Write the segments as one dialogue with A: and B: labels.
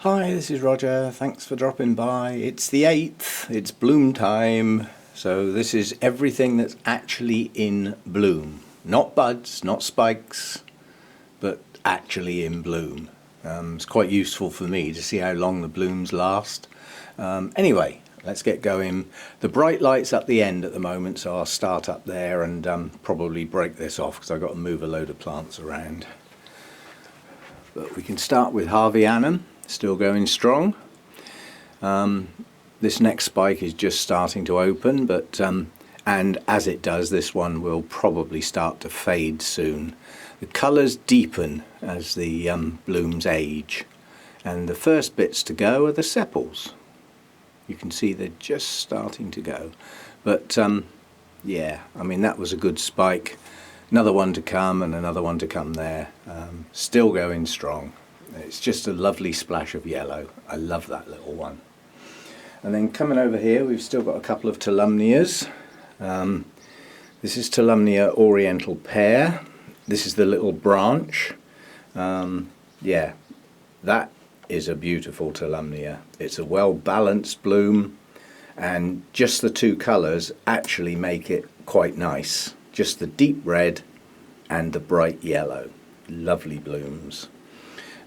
A: Hi, this is Roger. Thanks for dropping by. It's the 8th, it's bloom time. So this is everything that's actually in bloom. Not buds, not spikes, but actually in bloom. It's quite useful for me to see how long the blooms last. Anyway, let's get going. The bright light's at the end at the moment, so I'll start up there and probably break this off because I've got to move a load of plants around. But we can start with Howeara. Still going strong. This next spike is just starting to open, but and as it does, this one will probably start to fade soon. The colours deepen as the blooms age, and the first bits to go are the sepals. You can see they're just starting to go, but yeah, I mean that was a good spike. Another one to come and another one to come there. Still going strong. It's just a lovely splash of yellow. I love that little one. And then coming over here, we've still got a couple of Tolumnias. This is Tolumnia Oriental Pear. This is the little branch. Yeah, that is a beautiful Tolumnia. It's a well-balanced bloom, and just the two colours actually make it quite nice. Just the deep red and the bright yellow. Lovely blooms.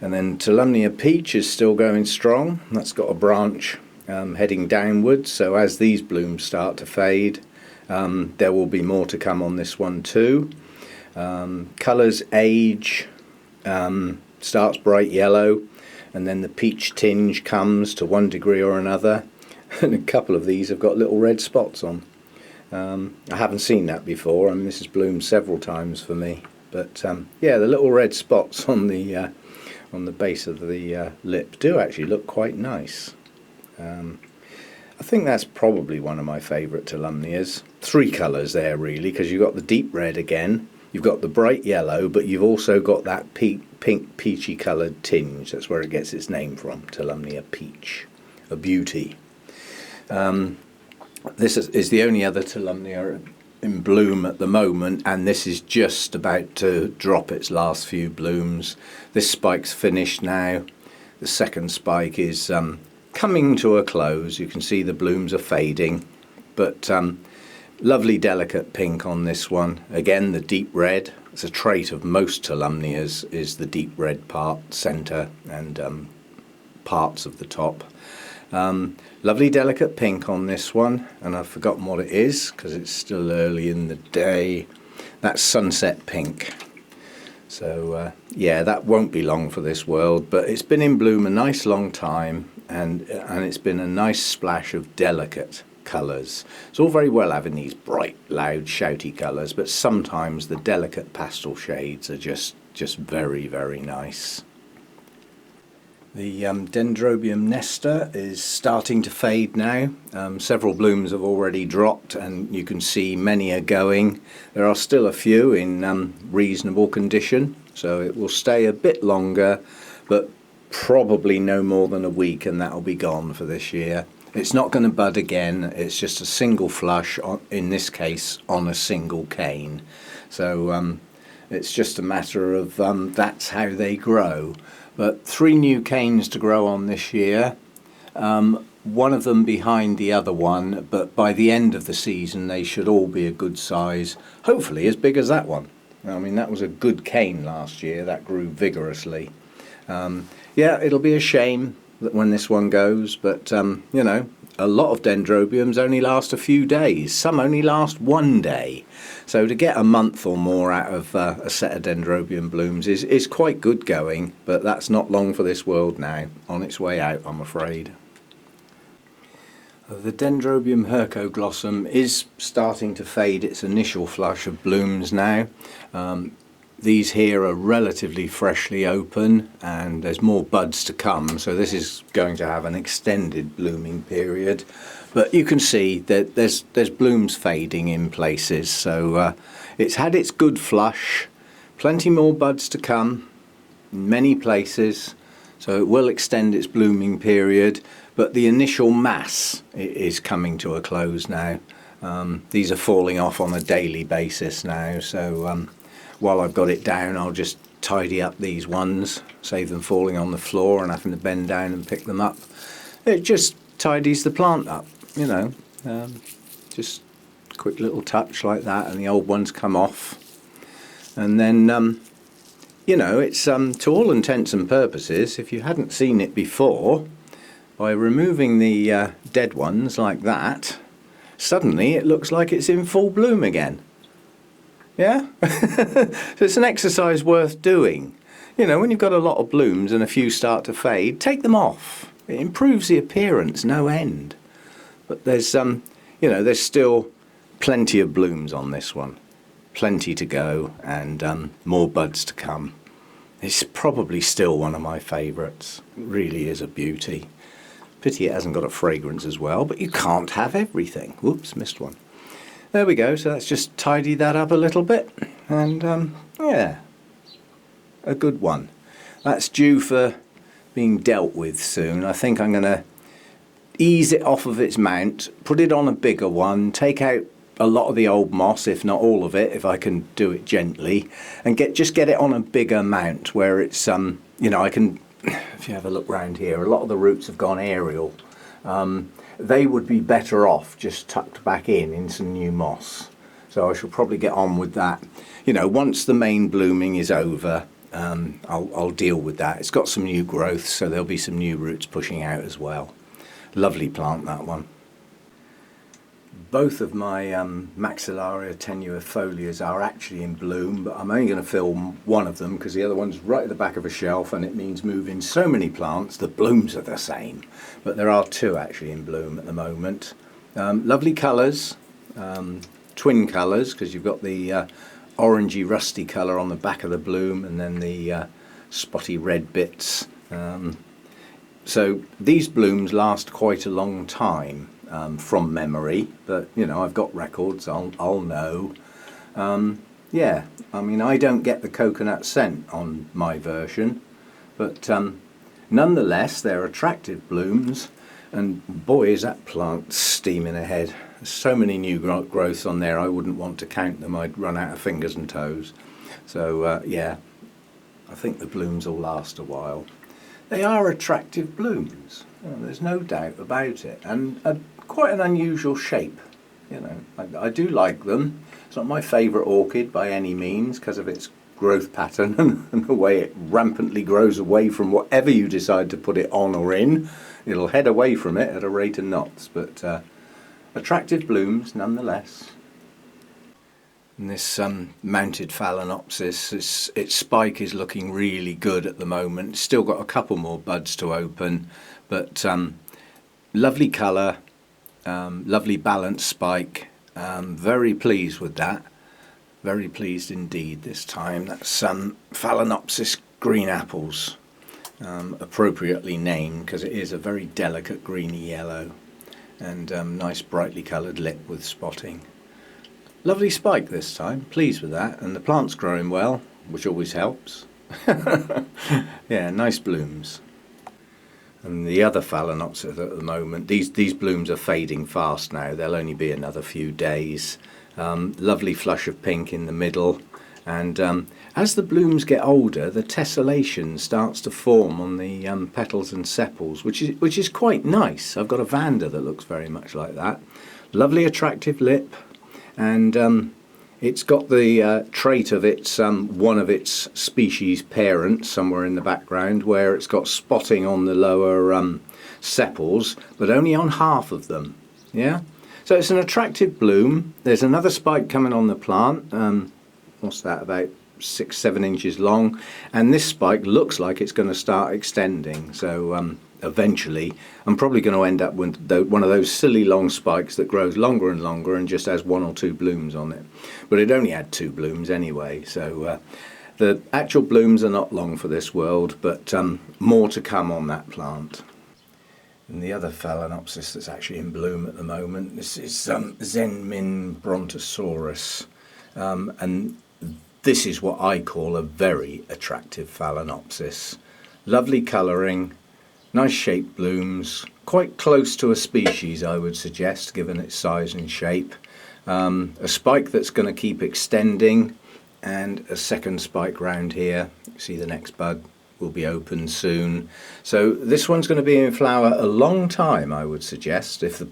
A: And then Tolumnia Peach is still going strong. That's got a branch heading downwards, so as these blooms start to fade, there will be more to come on this one too. Colours age, starts bright yellow, and then the peach tinge comes to one degree or another. And a couple of these have got little red spots on. I haven't seen that before. I mean, this has bloomed several times for me, but yeah, the little red spots on the base of the lip do actually look quite nice. I think that's probably one of my favourite Tolumnias. Three colours there really, because you've got the deep red again, you've got the bright yellow, but you've also got that pink peachy coloured tinge. That's where it gets its name from, Tolumnia Peach. A beauty. This is the only other Tolumnia in bloom at the moment, and this is just about to drop its last few blooms. This spike's finished now. The second spike is coming to a close. You can see the blooms are fading, but lovely delicate pink on this one. Again, the deep red. It's a trait of most Tolumnias, is the deep red part, centre and parts of the top. Lovely delicate pink on this one, and I've forgotten what it is because it's still early in the day. That's sunset pink. So yeah, that won't be long for this world, but it's been in bloom a nice long time, and it's been a nice splash of delicate colours. It's all very well having these bright, loud, shouty colours, but sometimes the delicate pastel shades are just very, very nice. The Dendrobium Nestor is starting to fade now. Several blooms have already dropped, and you can see many are going. There are still a few in reasonable condition, so it will stay a bit longer, but probably no more than a week, and that'll be gone for this year. It's not going to bud again. It's just a single flush, in this case on a single cane. So it's just a matter of that's how they grow. But 3 new canes to grow on this year, one of them behind the other one, but by the end of the season they should all be a good size, hopefully as big as that one. I mean, that was a good cane last year, that grew vigorously. Yeah, it'll be a shame that when this one goes, but you know, a lot of dendrobiums only last a few days, some only last one day. So to get a month or more out of a set of dendrobium blooms is quite good going, but that's not long for this world now. On its way out, I'm afraid. The Dendrobium hercoglossum is starting to fade its initial flush of blooms now. These here are relatively freshly open, and there's more buds to come, so this is going to have an extended blooming period. But you can see that there's blooms fading in places, so it's had its good flush. Plenty more buds to come in many places, so it will extend its blooming period, but the initial mass is coming to a close now. These are falling off on a daily basis now, so while I've got it down, I'll just tidy up these ones, save them falling on the floor and having to bend down and pick them up. It just tidies the plant up, you know, just a quick little touch like that, and the old ones come off. And then, you know, it's to all intents and purposes, if you hadn't seen it before, by removing the dead ones like that, suddenly it looks like it's in full bloom again. Yeah? So it's an exercise worth doing. You know, when you've got a lot of blooms and a few start to fade, take them off. It improves the appearance no end. But there's, you know, there's still plenty of blooms on this one. Plenty to go, and more buds to come. It's probably still one of my favourites. It really is a beauty. Pity it hasn't got a fragrance as well, but you can't have everything. Whoops, missed one. There we go, so let's just tidy that up a little bit, and yeah, a good one. That's due for being dealt with soon. I think I'm going to ease it off of its mount, put it on a bigger one, take out a lot of the old moss, if not all of it, if I can do it gently, and just get it on a bigger mount where it's, you know, I can, if you have a look round here, a lot of the roots have gone aerial. They would be better off just tucked back in some new moss. So I shall probably get on with that. You know, once the main blooming is over, I'll deal with that. It's got some new growth, so there'll be some new roots pushing out as well. Lovely plant, that one. Both of my Maxillaria tenuifolias are actually in bloom, but I'm only going to film one of them because the other one's right at the back of a shelf, and it means moving so many plants. The blooms are the same, but there are two actually in bloom at the moment. Lovely colours, twin colours, because you've got the orangey rusty colour on the back of the bloom, and then the spotty red bits. So these blooms last quite a long time. From memory, but you know, I've got records, I'll know. Yeah, I mean, I don't get the coconut scent on my version, but nonetheless they're attractive blooms, and boy is that plant steaming ahead. There's so many new growths on there, I wouldn't want to count them, I'd run out of fingers and toes. So yeah, I think the blooms will last a while. They are attractive blooms, there's no doubt about it, and quite an unusual shape. You know, I do like them. It's not my favourite orchid by any means because of its growth pattern and the way it rampantly grows away from whatever you decide to put it on or in. It'll head away from it at a rate of knots, but attractive blooms nonetheless. And this mounted Phalaenopsis, its spike is looking really good at the moment. It's still got a couple more buds to open, but lovely colour, lovely balanced spike. Very pleased with that. Very pleased indeed this time. That's Phalaenopsis green apples, appropriately named because it is a very delicate greeny yellow, and nice brightly coloured lip with spotting. Lovely spike this time, pleased with that, and the plant's growing well, which always helps. Yeah, nice blooms. And the other Phalaenopsis at the moment, these blooms are fading fast now, they'll only be another few days. Lovely flush of pink in the middle, and as the blooms get older, the tessellation starts to form on the petals and sepals, which is quite nice. I've got a Vanda that looks very much like that. Lovely attractive lip. And it's got the trait of its one of its species parents somewhere in the background, where it's got spotting on the lower sepals, but only on half of them. Yeah, so it's an attractive bloom. There's another spike coming on the plant. What's that? About 6-7 inches long, and this spike looks like it's going to start extending. So eventually I'm probably going to end up with one of those silly long spikes that grows longer and longer and just has 1 or 2 blooms on it, but it only had 2 blooms anyway, so the actual blooms are not long for this world, but more to come on that plant. And the other Phalaenopsis that's actually in bloom at the moment, this is Zheng Brontosaurus, and this is what I call a very attractive Phalaenopsis. Lovely colouring, nice shaped blooms, quite close to a species I would suggest given its size and shape. A spike that's going to keep extending, and a second spike round here. See, the next bud will be open soon. So this one's going to be in flower a long time, I would suggest. If the,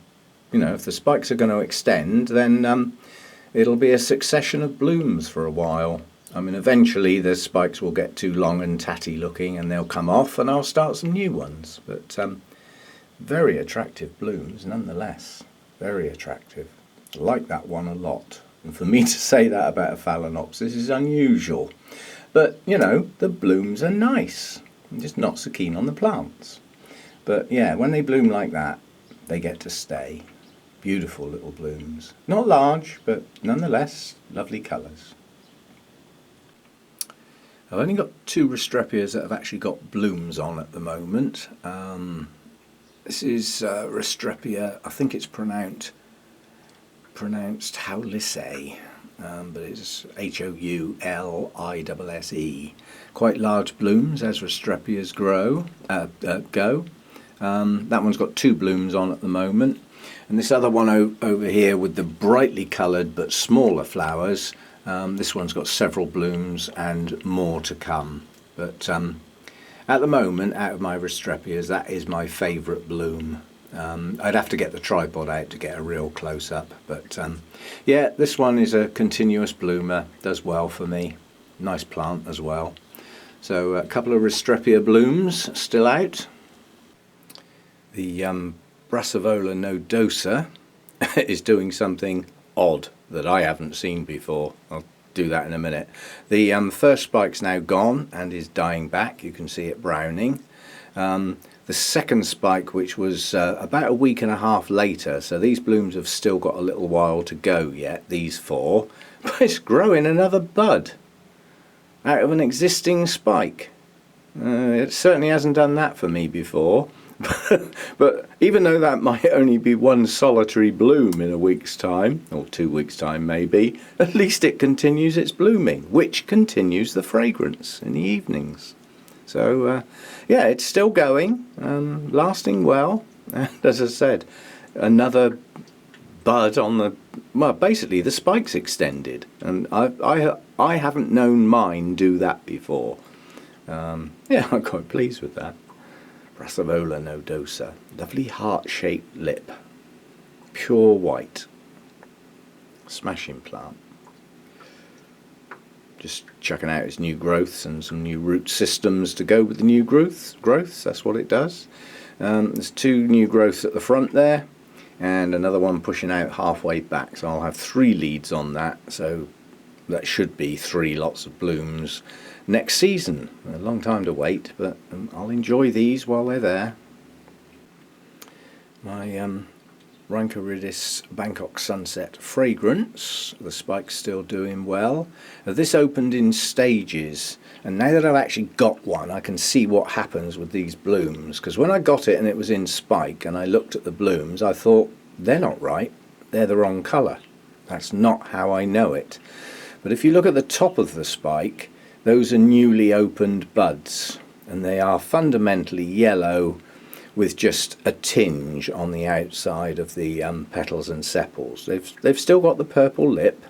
A: if the spikes are going to extend, then it'll be a succession of blooms for a while. I mean, eventually the spikes will get too long and tatty looking and they'll come off and I'll start some new ones. But very attractive blooms nonetheless. Very attractive. I like that one a lot. And for me to say that about a Phalaenopsis is unusual. But, the blooms are nice. I'm just not so keen on the plants. But yeah, when they bloom like that, they get to stay. Beautiful little blooms. Not large, but nonetheless, lovely colours. I've only got 2 Restrepias that have actually got blooms on at the moment. This is Restrepia, I think it's pronounced Houlisse, but it's Houlisse. Quite large blooms as Restrepias go. That one's got 2 blooms on at the moment. And this other one over here with the brightly coloured but smaller flowers, this one's got several blooms and more to come. But at the moment, out of my Restrepias, that is my favourite bloom. I'd have to get the tripod out to get a real close-up. But yeah, this one is a continuous bloomer, does well for me. Nice plant as well. So a couple of Restrepia blooms still out. The Brassavola nodosa is doing something odd that I haven't seen before. I'll do that in a minute. The first spike's now gone and is dying back. You can see it browning. The second spike, which was about a week and a half later, so these blooms have still got a little while to go yet, these 4, but it's growing another bud out of an existing spike. It certainly hasn't done that for me before. But even though that might only be one solitary bloom in a week's time, or 2 weeks' time maybe, at least it continues its blooming, which continues the fragrance in the evenings. So yeah, it's still going, lasting well, and as I said, another bud on the, well, basically the spike's extended, and I haven't known mine do that before. Yeah, I'm quite pleased with that. Brassavola nodosa, lovely heart-shaped lip, pure white, smashing plant. Just chucking out its new growths and some new root systems to go with the new growths. That's what it does. There's 2 new growths at the front there, and another one pushing out halfway back. So I'll have 3 leads on that. So that should be 3 lots of blooms next season. A long time to wait, but I'll enjoy these while they're there. My Rhynchorides Bangkok Sunset fragrance, the spike's still doing well. This opened in stages, and now that I've actually got one, I can see what happens with these blooms, because when I got it and it was in spike and I looked at the blooms, I thought, they're not right, they're the wrong colour. That's not how I know it. But if you look at the top of the spike, those are newly opened buds, and they are fundamentally yellow with just a tinge on the outside of the petals and sepals. They've still got the purple lip,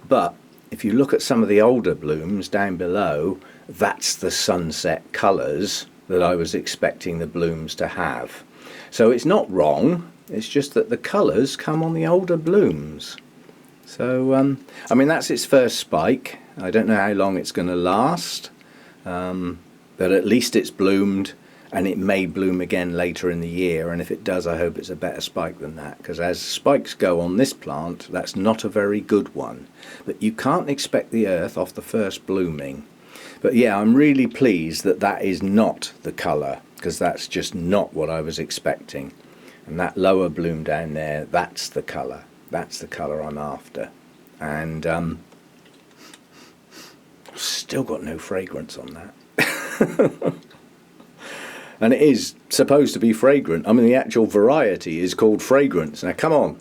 A: but if you look at some of the older blooms down below, that's the sunset colours that I was expecting the blooms to have. So it's not wrong, it's just that the colours come on the older blooms. So, I mean, that's its first spike. I don't know how long it's going to last, but at least it's bloomed, and it may bloom again later in the year, and if it does, I hope it's a better spike than that, because as spikes go on this plant, that's not a very good one. But you can't expect the earth off the first blooming. But yeah, I'm really pleased that that is not the colour, because that's just not what I was expecting. And that lower bloom down there, that's the colour. That's the colour I'm after. And still got no fragrance on that. And it is supposed to be fragrant. I mean, the actual variety is called fragrance. Now, come on.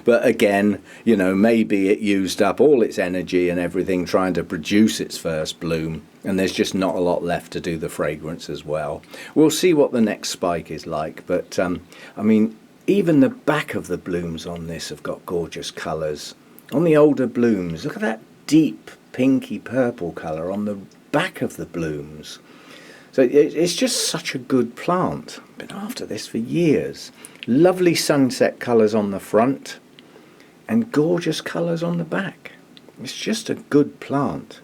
A: But again, you know, maybe it used up all its energy and everything trying to produce its first bloom, and there's just not a lot left to do the fragrance as well. We'll see what the next spike is like, but I mean, even the back of the blooms on this have got gorgeous colours. On the older blooms, look at that deep pinky purple colour on the back of the blooms. So it's just such a good plant. Been after this for years. Lovely sunset colours on the front and gorgeous colours on the back. It's just a good plant.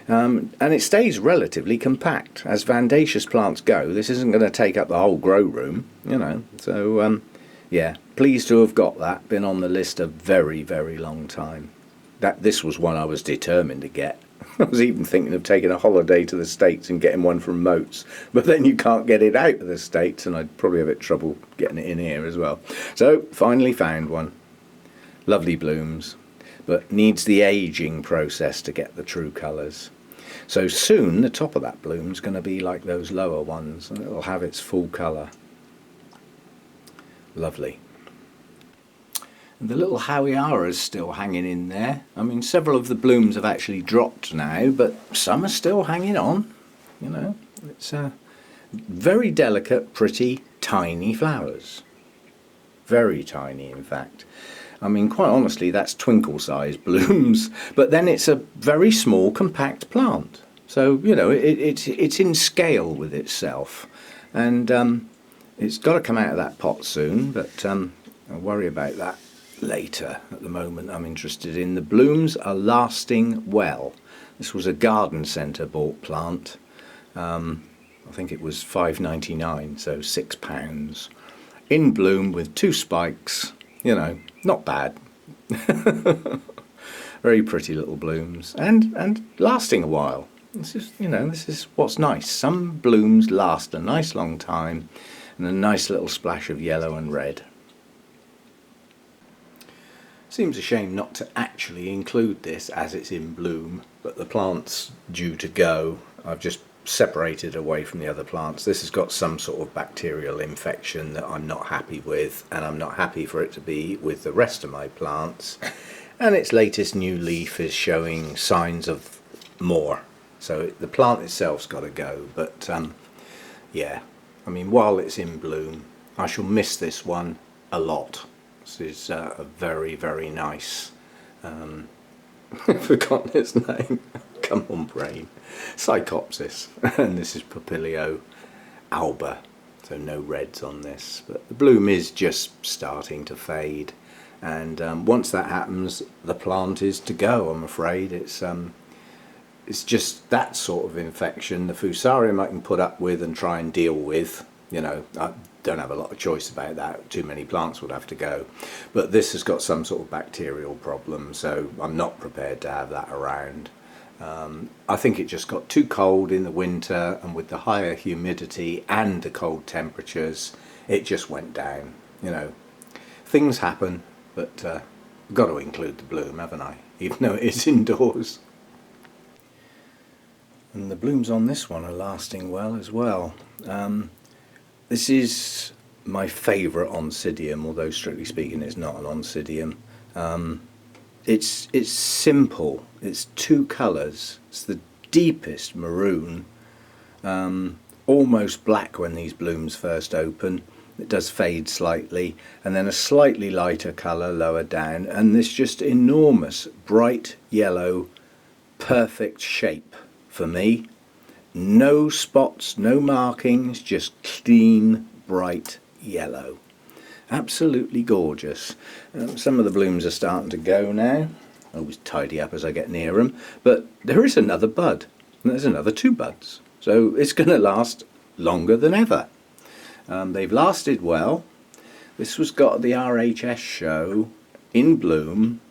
A: And it stays relatively compact. As Vandaceous plants go, this isn't going to take up the whole grow room, you know. So, yeah, pleased to have got that. Been on the list a very, very long time. This was one I was determined to get. I was even thinking of taking a holiday to the States and getting one from Moats. But then you can't get it out of the States, and I'd probably have a bit trouble getting it in here as well. So, finally found one. Lovely blooms, but needs the ageing process to get the true colours. So soon the top of that bloom's going to be like those lower ones, and it'll have its full colour. Lovely. And the little Howeara's still hanging in there. I mean, several of the blooms have actually dropped now, but some are still hanging on. You know, it's very delicate, pretty, tiny flowers. Very tiny, in fact. I mean, quite honestly, that's twinkle-sized blooms, but then it's a very small, compact plant. So, you know, it's in scale with itself. And it's got to come out of that pot soon, but I'll worry about that later. At the moment, I'm interested in the blooms are lasting well. This was a garden centre bought plant. I think it was £5.99, so £6. In bloom with 2 spikes, you know. Not bad. Very pretty little blooms and lasting a while. This is, you know, this is what's nice. Some blooms last a nice long time and a nice little splash of yellow and red. Seems a shame not to actually include this as it's in bloom, but the plant's due to go. I've just separated away from the other plants. This has got some sort of bacterial infection that I'm not happy with, and I'm not happy for it to be with the rest of my plants. And its latest new leaf is showing signs of more. So the plant itself's got to go, but yeah, I mean, while it's in bloom, I shall miss this one a lot. This is a very, very nice, I've forgotten its name. Come on, brain. Psychopsis. And this is papilio alba. So no reds on this. But the bloom is just starting to fade. And once that happens, the plant is to go, I'm afraid. It's just that sort of infection. The fusarium I can put up with and try and deal with. You know, I don't have a lot of choice about that. Too many plants would have to go. But this has got some sort of bacterial problem, so I'm not prepared to have that around. I think it just got too cold in the winter, and with the higher humidity and the cold temperatures, it just went down. You know, things happen, but I've got to include the bloom, haven't I? Even though it is indoors. And the blooms on this one are lasting well as well. This is my favourite Oncidium, although strictly speaking it's not an Oncidium. It's simple. It's 2 colours. It's the deepest maroon, almost black when these blooms first open. It does fade slightly, and then a slightly lighter colour lower down, and this just enormous bright yellow, perfect shape for me. No spots, no markings, just clean, bright yellow. Absolutely gorgeous. Some of the blooms are starting to go now. I always tidy up as I get near them. But there is another bud. And there's another 2 buds. So it's going to last longer than ever. They've lasted well. This was got at the RHS show in bloom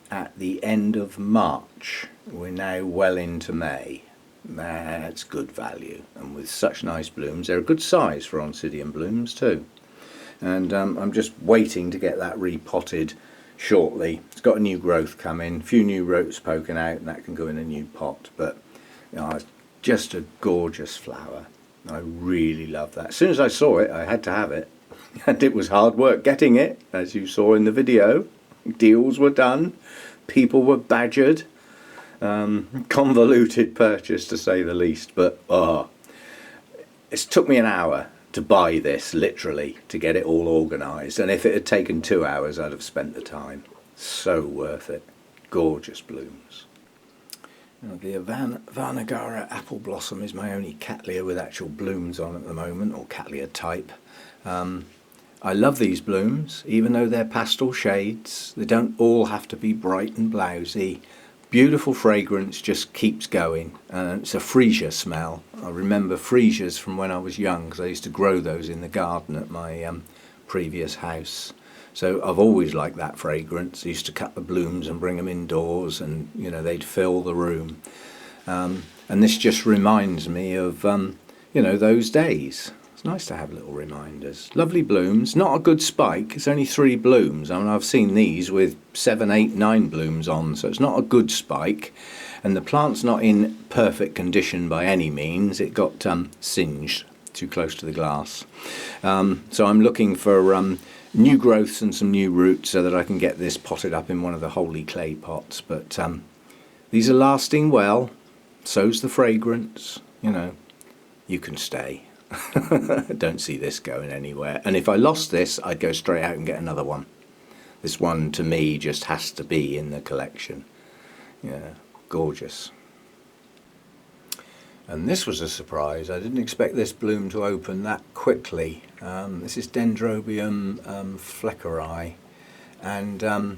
A: at the end of March. We're now well into May. That's good value. And with such nice blooms, they're a good size for Oncidium blooms too. And I'm just waiting to get that repotted shortly. It's got a new growth coming, a few new roots poking out, and that can go in a new pot. But you know, it's just a gorgeous flower. I really love that. As soon as I saw it, I had to have it. And it was hard work getting it, as you saw in the video. Deals were done, people were badgered, convoluted purchase to say the least. But it took me an hour to buy this, literally, to get it all organised. And if it had taken 2 hours, I'd have spent the time. So worth it. Gorgeous blooms. Now, the Iwanagara apple blossom is my only Cattleya with actual blooms on at the moment, or Cattleya type. I love these blooms, even though they're pastel shades. They don't all have to be bright and blousy. Beautiful fragrance, just keeps going. It's a freesia smell. I remember freesias from when I was young, because I used to grow those in the garden at my previous house. So I've always liked that fragrance. I used to cut the blooms and bring them indoors, and you know, they'd fill the room. And this just reminds me of you know, those days. It's nice to have little reminders. Lovely blooms. Not a good spike. It's only 3 blooms. I mean, I've seen these with 7, 8, 9 blooms on, so it's not a good spike. And the plant's not in perfect condition by any means. It got singed too close to the glass. So I'm looking for new growths and some new roots so that I can get this potted up in one of the holy clay pots. But these are lasting well. So's the fragrance. You know, you can stay. Don't see this going anywhere. And if I lost this, I'd go straight out and get another one. This one, to me, just has to be in the collection. Yeah, gorgeous. And this was a surprise. I didn't expect this bloom to open that quickly. This is Dendrobium fleckeri, and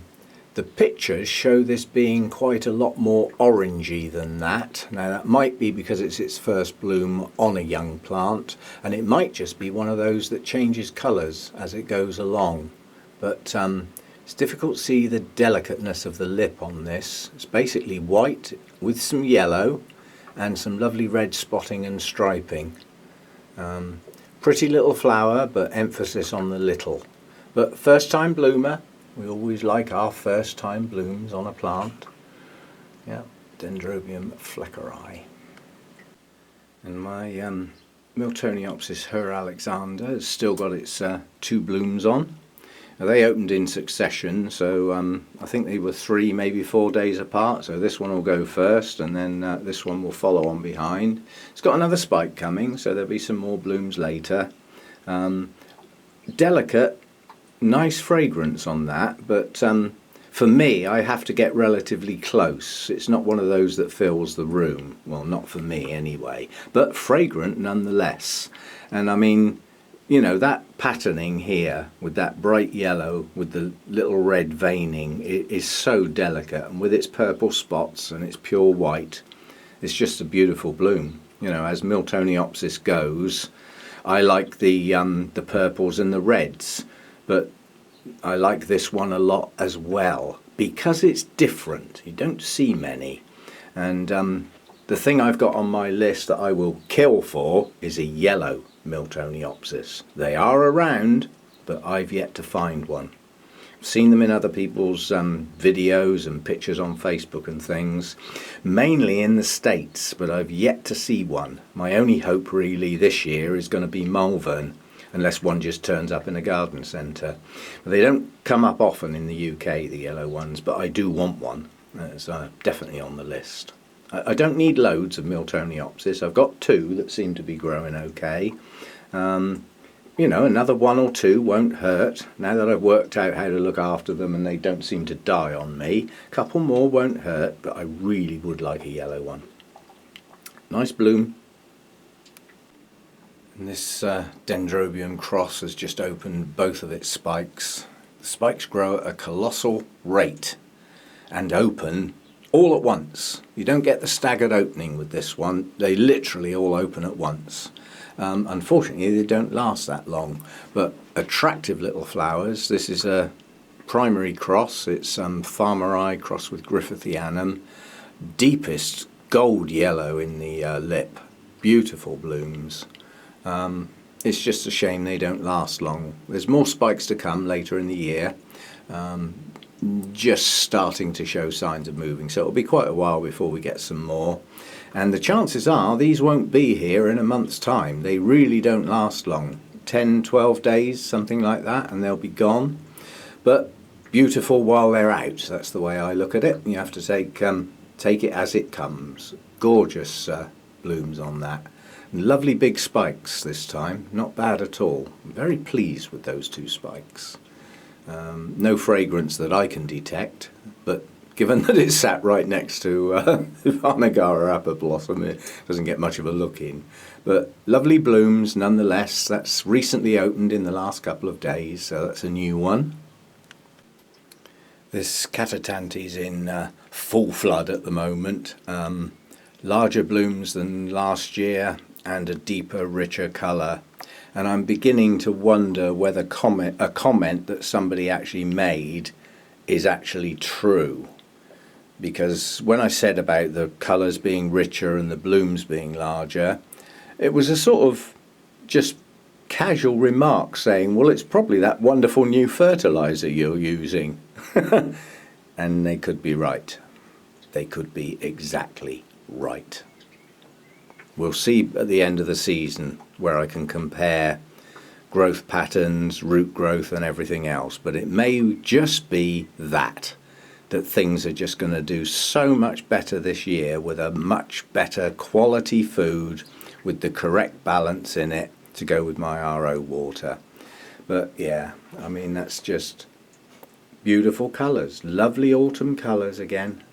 A: the pictures show this being quite a lot more orangey than that. Now that might be because it's its first bloom on a young plant, and it might just be one of those that changes colours as it goes along. But it's difficult to see the delicateness of the lip on this. It's basically white with some yellow and some lovely red spotting and striping. Pretty little flower, but emphasis on the little. But first time bloomer, we always like our first time blooms on a plant. Yeah, Dendrobium fleckeri. And my Miltoniopsis Herr Alexander has still got its 2 blooms on. Now, they opened in succession, so I think they were 3, maybe 4 days apart. So this one will go first, and then this one will follow on behind. It's got another spike coming, so there'll be some more blooms later. Delicate, nice fragrance on that, but for me, I have to get relatively close. It's not one of those that fills the room. Well, not for me anyway, but fragrant nonetheless. And I mean, you know, that patterning here with that bright yellow with the little red veining is so delicate, and with its purple spots and its pure white, it's just a beautiful bloom. You know, as Miltoniopsis goes, I like the purples and the reds, but I like this one a lot as well because it's different. You don't see many, and the thing I've got on my list that I will kill for is a yellow Miltoniopsis. They are around, but I've yet to find one. I've seen them in other people's videos and pictures on Facebook and things, mainly in the States, but I've yet to see one. My only hope really this year is going to be Malvern, unless one just turns up in a garden centre. But they don't come up often in the UK, the yellow ones, but I do want one. It's definitely on the list. I don't need loads of Miltoniopsis. I've got 2 that seem to be growing okay. You know, another 1 or 2 won't hurt. Now that I've worked out how to look after them and they don't seem to die on me, a couple more won't hurt, but I really would like a yellow one. Nice bloom. And this Dendrobium cross has just opened both of its spikes. The spikes grow at a colossal rate and open all at once. You don't get the staggered opening with this one. They literally all open at once. Unfortunately, they don't last that long, but attractive little flowers. This is a primary cross. It's Farmeri crossed with Griffithianum. Deepest gold yellow in the lip. Beautiful blooms. It's just a shame they don't last long. There's more spikes to come later in the year. Just starting to show signs of moving, so it'll be quite a while before we get some more, and the chances are these won't be here in a month's time. They really don't last long, 10-12 days, something like that, and they'll be gone. But beautiful while they're out. That's the way I look at it. You have to take it as it comes. Gorgeous blooms on that, and lovely big spikes this time, not bad at all. I'm very pleased with those 2 spikes. No fragrance that I can detect, but given that it's sat right next to Iwanagara apple blossom, it doesn't get much of a look in. But lovely blooms nonetheless. That's recently opened in the last couple of days, so that's a new one. This Catatante's in full flood at the moment. Larger blooms than last year and a deeper, richer colour. And I'm beginning to wonder whether a comment that somebody actually made is actually true. Because when I said about the colours being richer and the blooms being larger, it was a sort of just casual remark saying, well, it's probably that wonderful new fertiliser you're using. And they could be right. They could be exactly right. We'll see at the end of the season where I can compare growth patterns, root growth and everything else, but it may just be that things are just going to do so much better this year with a much better quality food with the correct balance in it to go with my RO water. But yeah, I mean, that's just beautiful colours, lovely autumn colours again.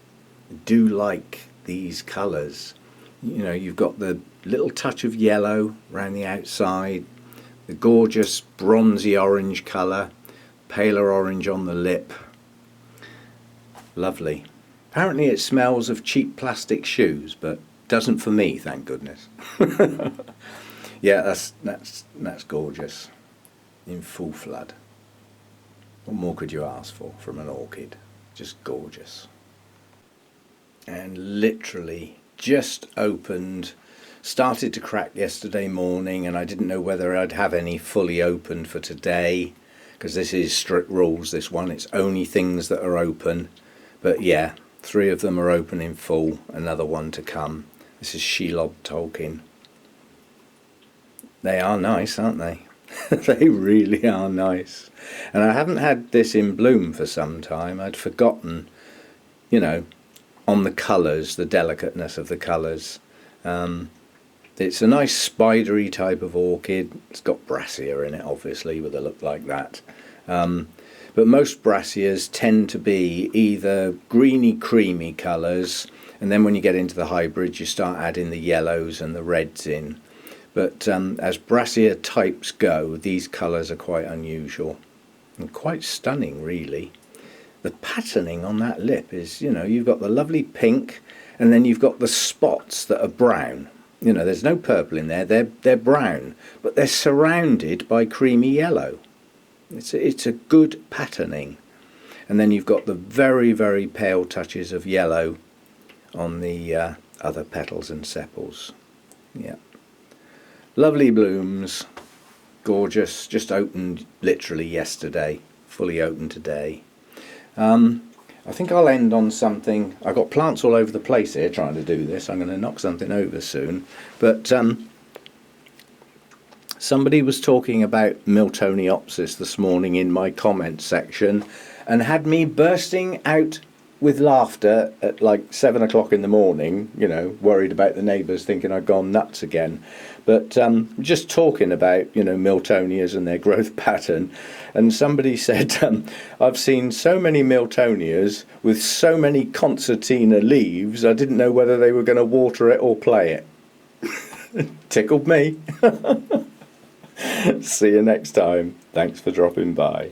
A: I do like these colours. You know, you've got the little touch of yellow around the outside, the gorgeous bronzy orange colour, paler orange on the lip. Lovely. Apparently it smells of cheap plastic shoes, but doesn't for me, thank goodness. Yeah, that's gorgeous. In full flood. What more could you ask for from an orchid? Just gorgeous. And literally just opened, started to crack yesterday morning, and I didn't know whether I'd have any fully opened for today, because this is strict rules, this one. It's only things that are open. But yeah, 3 of them are open in full, another one to come. This is Shelob Tolkien. They are nice, aren't they? They really are nice. And I haven't had this in bloom for some time. I'd forgotten, you know, on the colours, the delicateness of the colours. It's a nice spidery type of orchid. It's got Brassia in it, obviously, with a look like that. But most Brassias tend to be either greeny, creamy colours, and then when you get into the hybrids, you start adding the yellows and the reds in. But as Brassia types go, these colours are quite unusual and quite stunning, really. The patterning on that lip is, you know, you've got the lovely pink, and then you've got the spots that are brown. You know, there's no purple in there, they're brown, but they're surrounded by creamy yellow. It's a good patterning. And then you've got the very, very pale touches of yellow on the other petals and sepals. Yeah. Lovely blooms, gorgeous, just opened literally yesterday, fully opened today. I think I'll end on something. I've got plants all over the place here trying to do this. I'm going to knock something over soon. But somebody was talking about Miltoniopsis this morning in my comments section and had me bursting out with laughter at like 7 o'clock in the morning, you know, worried about the neighbours thinking I'd gone nuts again. But just talking about, you know, Miltonias and their growth pattern. And somebody said, I've seen so many Miltonias with so many concertina leaves, I didn't know whether they were going to water it or play it. Tickled me. See you next time. Thanks for dropping by.